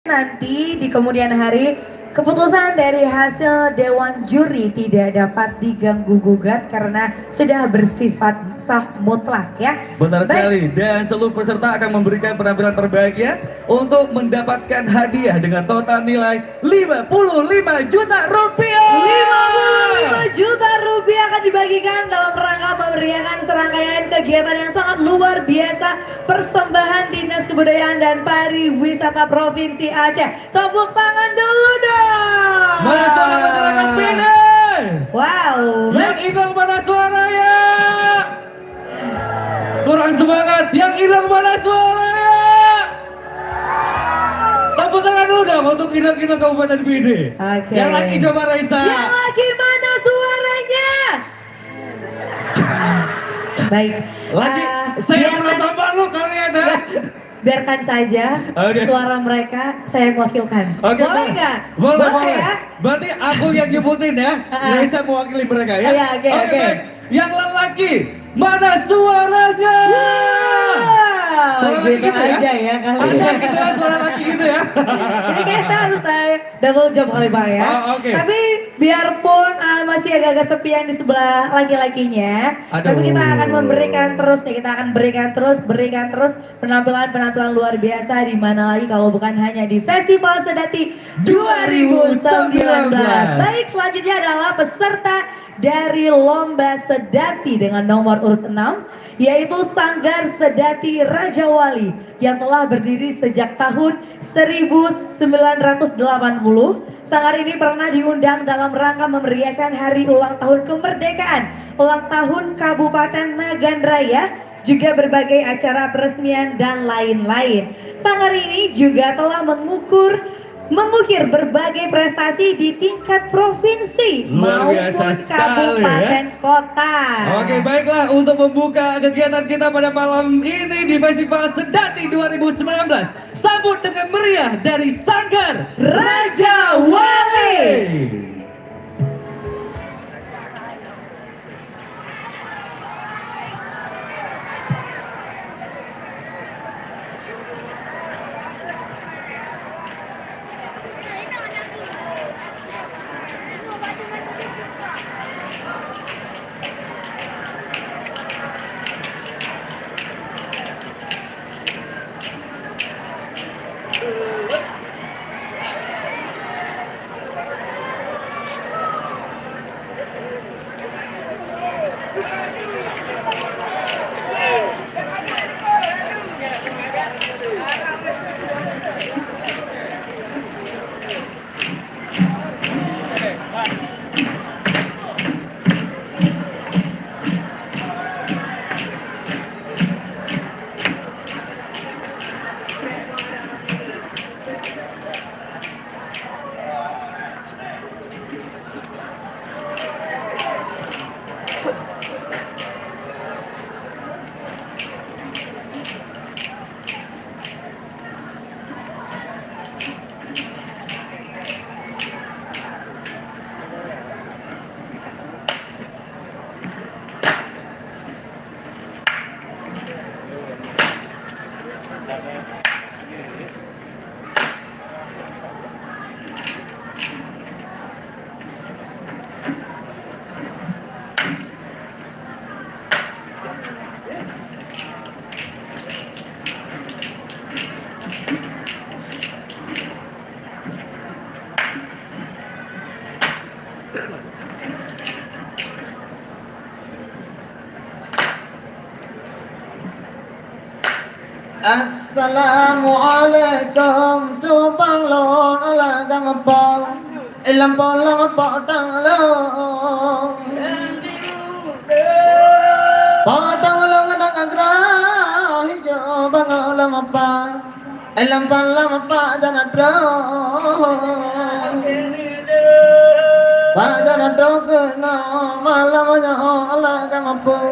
Nanti di kemudian hari keputusan dari hasil dewan juri tidak dapat diganggu gugat karena sudah bersifat sah mutlak ya. Benar sekali, dan seluruh peserta akan memberikan penampilan terbaiknya untuk mendapatkan hadiah dengan total nilai 55 juta rupiah. 55 juta rupiah akan dibagikan dalam rangka memeriahkan serangkaian kegiatan yang sangat luar biasa, persembahan Dinas Kebudayaan dan Pariwisata Provinsi Aceh. Tepuk tangan dulu dong. Mana suara masyarakat Pide? Wow. Yang hilang mana suaranya? Kurang semangat, yang hilang mana suaranya? Tepuk tangan dulu dong untuk Inang-Inang Kabupaten Pide. Oke. Yang lagi coba Raisa. Yang lagi mana suaranya? Baik. Lagi, saya merasa malu kalian ya. Biarkan saja suara mereka saya wakilkan. Boleh nggak? Boleh. Ya? Berarti aku yang nyebutin ya. Raisa mewakili mereka ya. Iya, oke. Baik. Yang lelaki, mana suaranya? Suara laki gitu aja ya kali ada gitu ya, suara laki gitu ya. Ini kita harus double job kali Bang ya. Okay. Tapi biarpun masih agak-agak sepian di sebelah laki-lakinya, tapi kita akan memberikan terus nih, kita akan berikan terus penampilan-penampilan luar biasa di mana lagi kalau bukan hanya di Festival Sedati 2019. Baik, selanjutnya adalah peserta dari Lomba Sedati dengan nomor urut 6 yaitu Sanggar Sedati Raja Wali yang telah berdiri sejak tahun 1980. Sanggar ini pernah diundang dalam rangka memeriahkan hari ulang tahun kemerdekaan, ulang tahun Kabupaten Nagan Raya, juga berbagai acara peresmian dan lain-lain. Sanggar ini juga telah mengukir berbagai prestasi di tingkat provinsi maupun kabupaten kota. Oke, baiklah, untuk membuka kegiatan kita pada malam ini di Festival Sedati 2019, sambut dengan meriah dari Sanggar Raja Wali. Assalamualaikum Tupang lon ala gang po Ilang po lang po tang long Potong long nang agra Hijo bang lang pa Ilang po lang pa dana dro Bajana dro no malam nyo ala gang po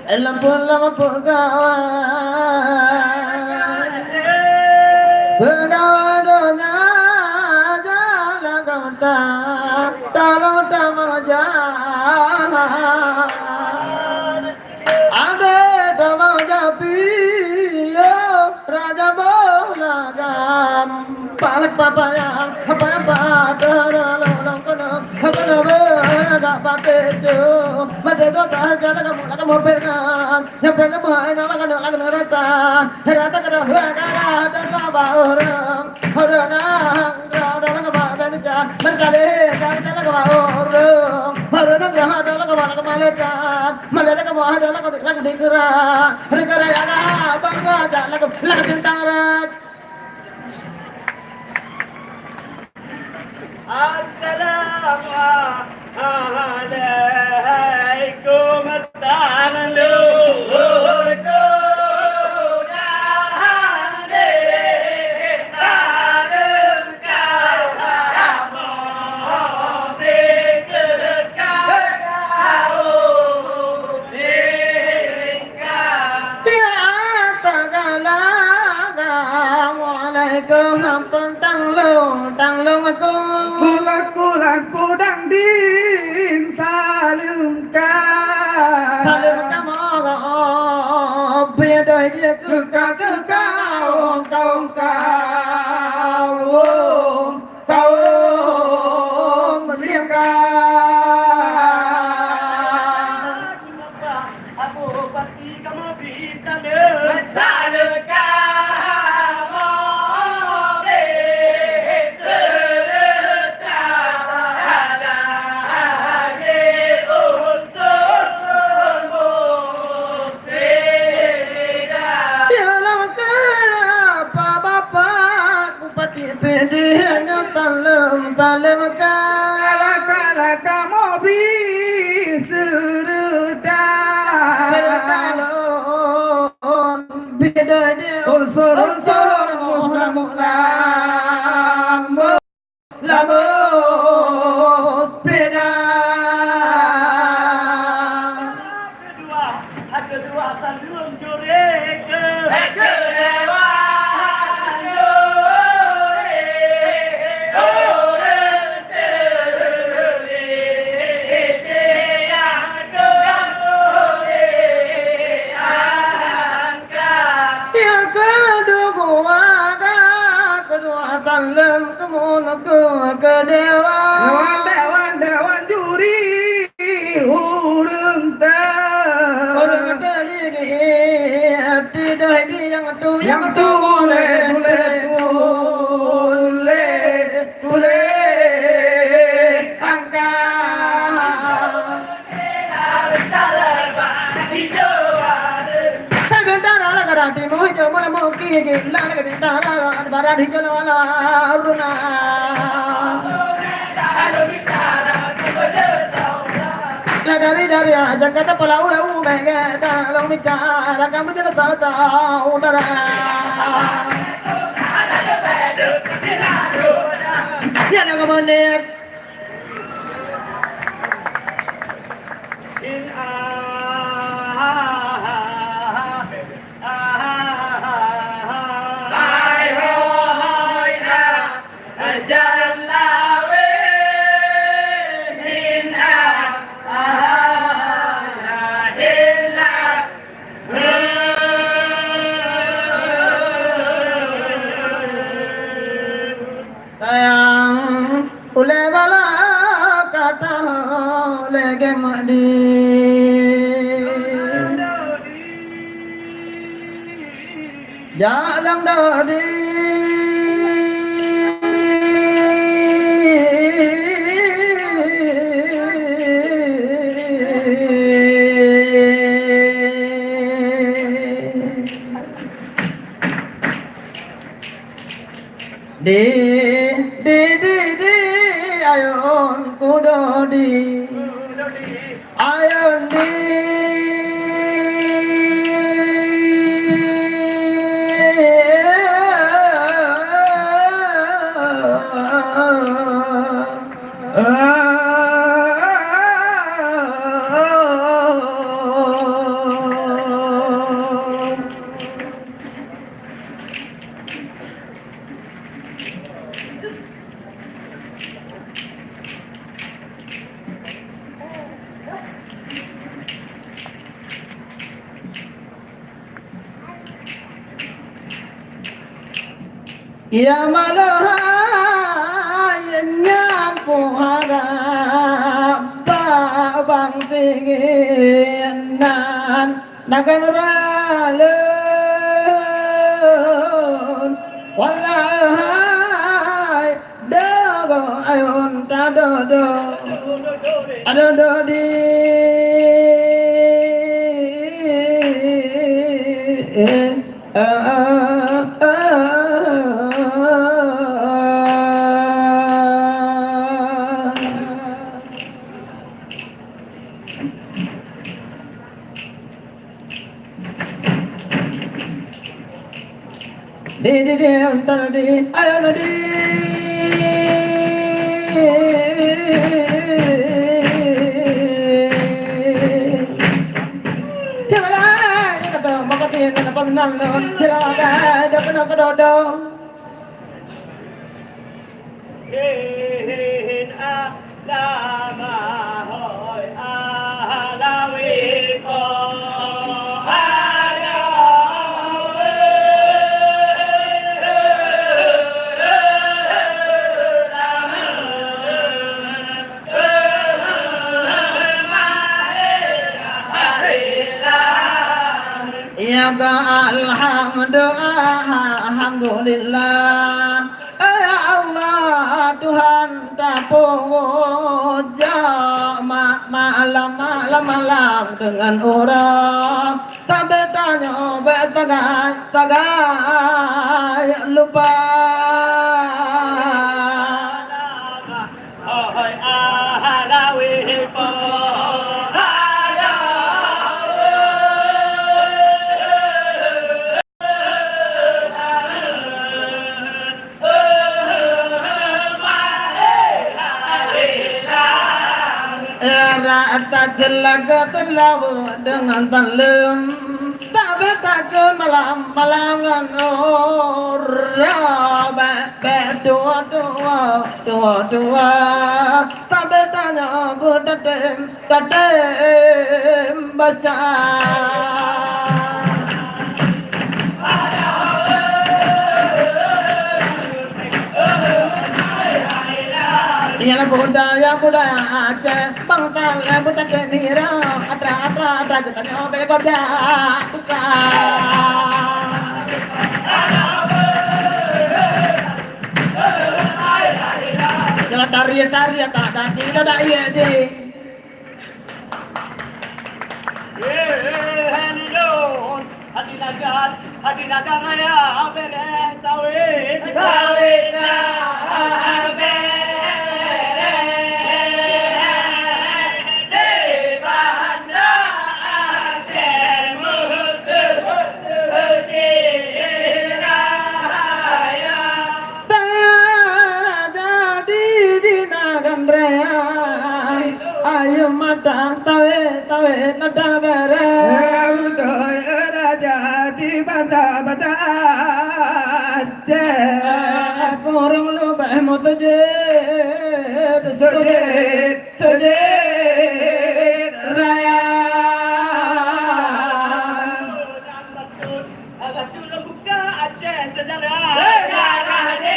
Ilang po lang po gawan Begawadonya jala kamta dalam tamaja ade tamaja piyo raja bolagam palak papayang apa dorong kono ga patejo made to tar jala kamu perkan nyampe kamu ena laga rata kada gara dan laba orang dorong ba benja merkade jala ka orang dorong maleta kamu ada laga dikira ya bang raja laga bintang rat. Assalamualaikum Lagu dang ding salim Bây đời dia cứ cao mình riêng ca Aku pasti kamu bisa bersalurkan. Talem Kala kamu bisa beda dia unsur lamos beda kedua tandung jureke Dewan juri urung tidak yang tule dari aja kata palau mega dalam nikah kamu jangan tahu udara ya nak kemenit Ule bala kata lege madi jalan dodi di ayon kudodi ayon di Ya malaha nan nagan ralun wallahi dago ayon ta do ado di di antar di ayo di Himala kata makatin na pagnan lo sila ka da kadodo Hin lama hoy alawi ko Ya alhamdulillah ya Allah Tuhan tak puja malam dengan orang tak bertanya tagai lupa hoy alawi ko tak telaga telawu dengan talim tak bertakun malam-malangan orang dua tak bertanya tatem baca Ialah budaya Aceh Bangtal budaya Mira Atra kita nyoba kerja tukang Jalan tari tak ada iya di Hadi nagar raya abere sawit na ayo mata tawe nada bere udoy raja di banda Aceh kurang lupa mutajid sujud raya Bacul buka Aceh sejarah di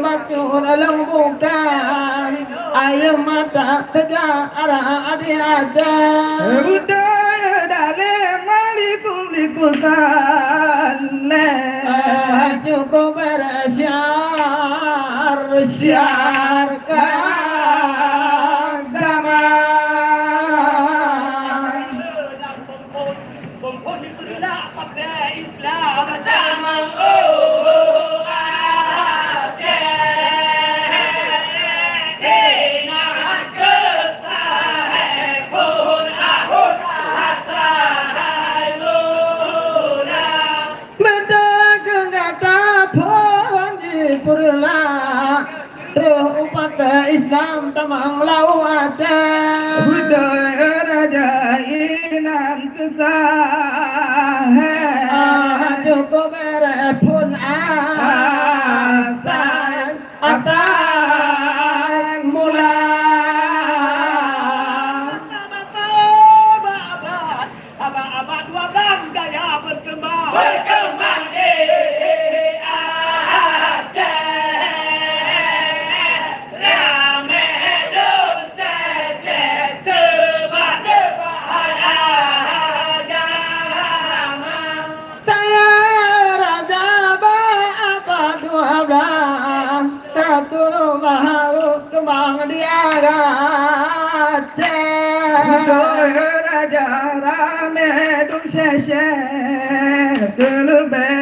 baju dalam bukan ayo mata sejarah di Aceh budaya dalam malikusan cukup bersiar agama Bongkon Islam pakai Islam damang Islam tamang lau Aceh budaya raja inan kesah cukup berepun asal mula Aceh Raja Rame Dung Syeshe Kelebe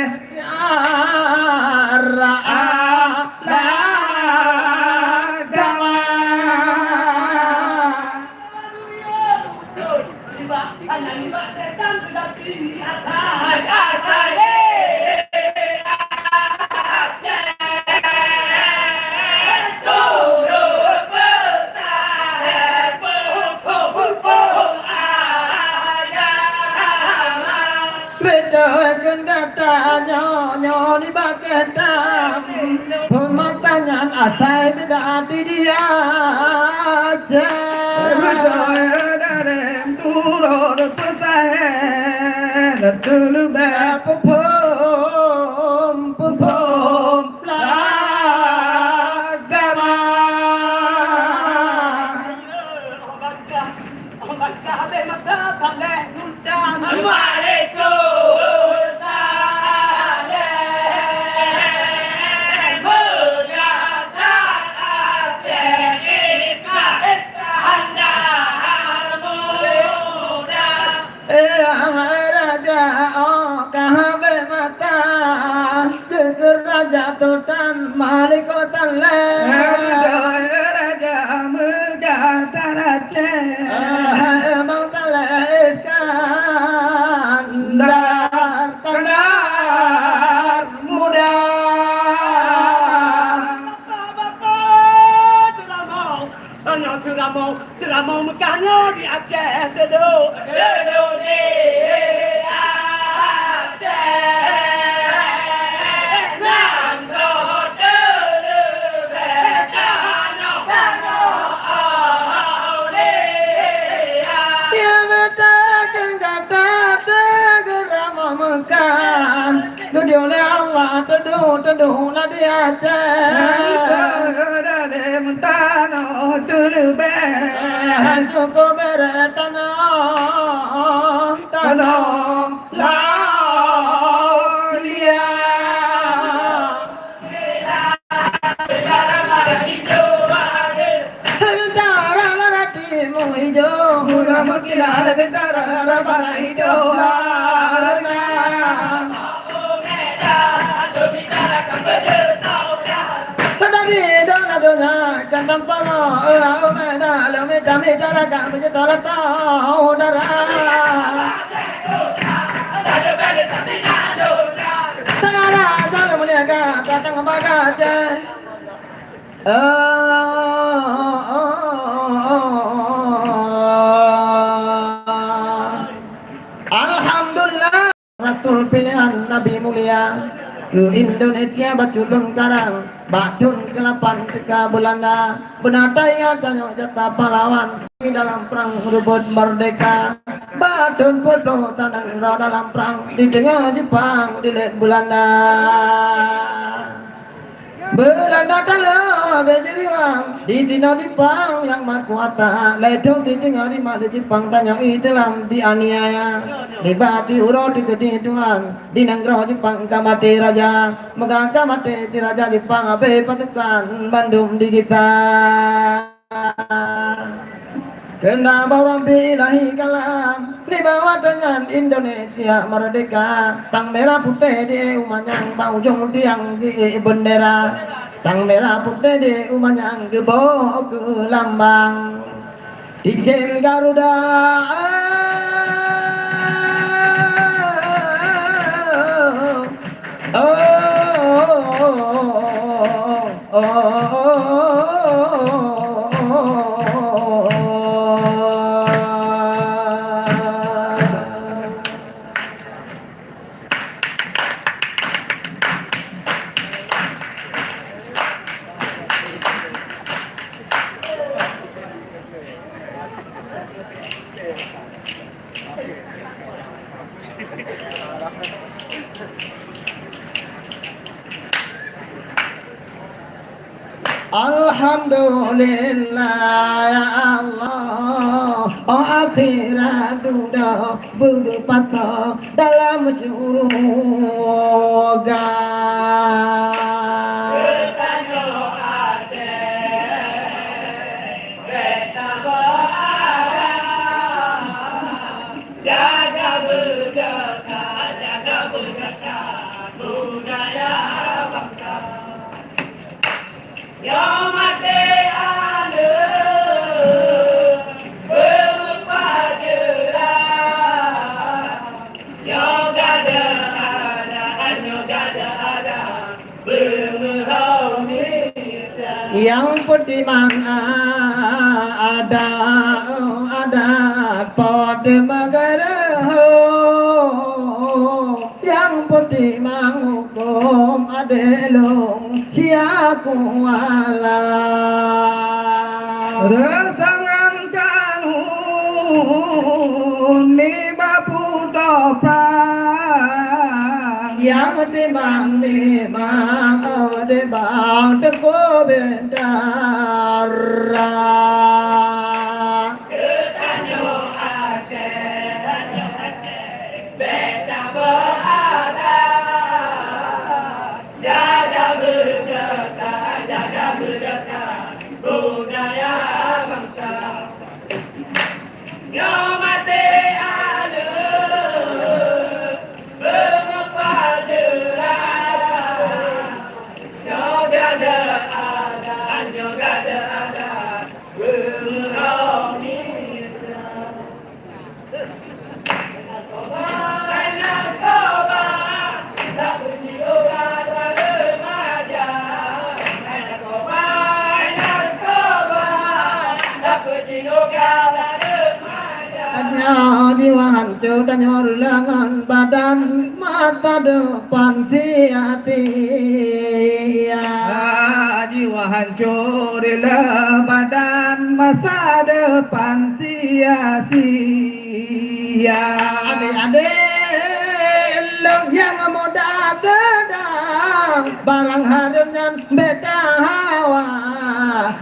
Bedakan kata nyo di baketam Pematangan asai tidak di dia aja Bedakan dalam turun pesahen Dulu berpupum Lagama Raja Sultan Malik Kota Raja Muda Aceh Emang Iskandar Kandar Muda Teramau Mekahnya di Aceh duduk di Aceh. Dia oleh Allah teduh lah di Aceh dalam tanah dulu cukup beret tanah lalia bintara laratimu hijau kamu kira ada bintara rabana hijau Dari dona dona kan tanpa lo lau mena lau meta meta raga menjadi tolak tahu darah. Saya jalan meniaga datang bagaja. Alhamdulillah Rasul pilihan Nabi mulia. Ke Indonesia baculun karang Batun ke-8 ke Belanda Benatai ngajanya jatah pahlawan Di dalam perang rebut merdeka Batun foto tanang rau dalam perang Di tengah Jepang dilihat Belanda Belanda kalah berjeriwang di sini Jepang yang mahkuasa ledong di tengah di mana Jepang tanya Islam dianiaya dibati uro di kedinduan di negara Jepang kamati raja megah kamati di raja Jepang abe pasukan Bandung di kita kena bawa ilahi kalam di bawah dengan Indonesia merdeka tang merah putih di umanyang baujung tiang di bendera tang merah putih di umanyang ke bawah ke lambang di jem Garuda Alhamdulillah ya Allah akhirat sudah berpatah dalam surga Yang mati ada berpajelah. Yang gada ada, yang gada ada bermehomita. Yang pertimang ada pada negara yang pertimang hukum adelong siaku ala resangan kanu ni bapu dopra yang timang de bang de ko bendara Budaya bangsa yang mati ada berpajelah. Yang gada ada, yang gada ada bermehomita. Tak bunyi obat remaja. Hanya jiwa hancur dan lengan badan mata depan sia-sia jiwa hancur badan masa depan sia-sia adik-adik yang muda gedang barang harimnya beda hawa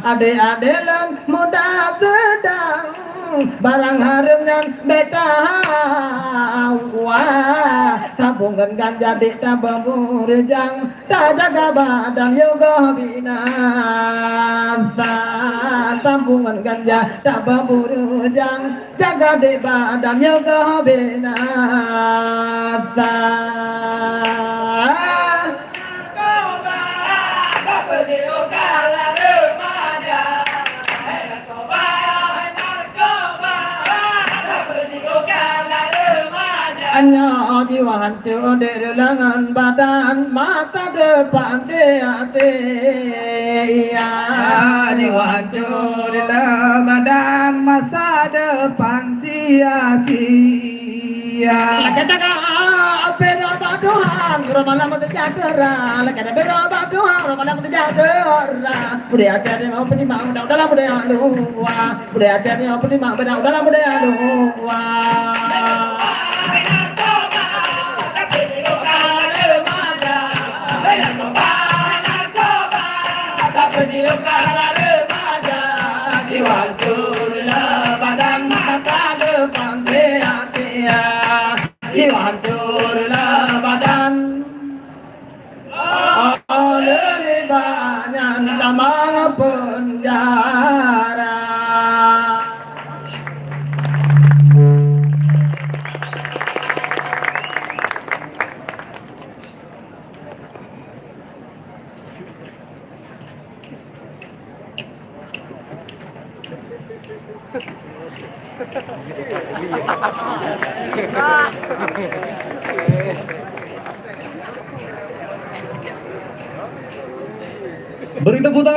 adik-adik muda gedang barang harimnya beda hawa tabungan ganja di tabung rejang tak jaga badan yoga binasa tabungan ganja tabung rejang jaga di badan yoga binasa hanya jiwa hancur di lengan badan mata depan hati jiwa hancur di lengan badan masa depan sia-sia katakan berapa Tuhan ramalan terjadera lekada berapa Tuhan ramalan terjadera budaya jadi mau penimang dalam budaya luar budaya jadi mau penimang dalam budaya luar jiwa hancur badan masa depan sia-sia jiwa hancur badan oleh banyak lama penjara Beri tepuk tangan.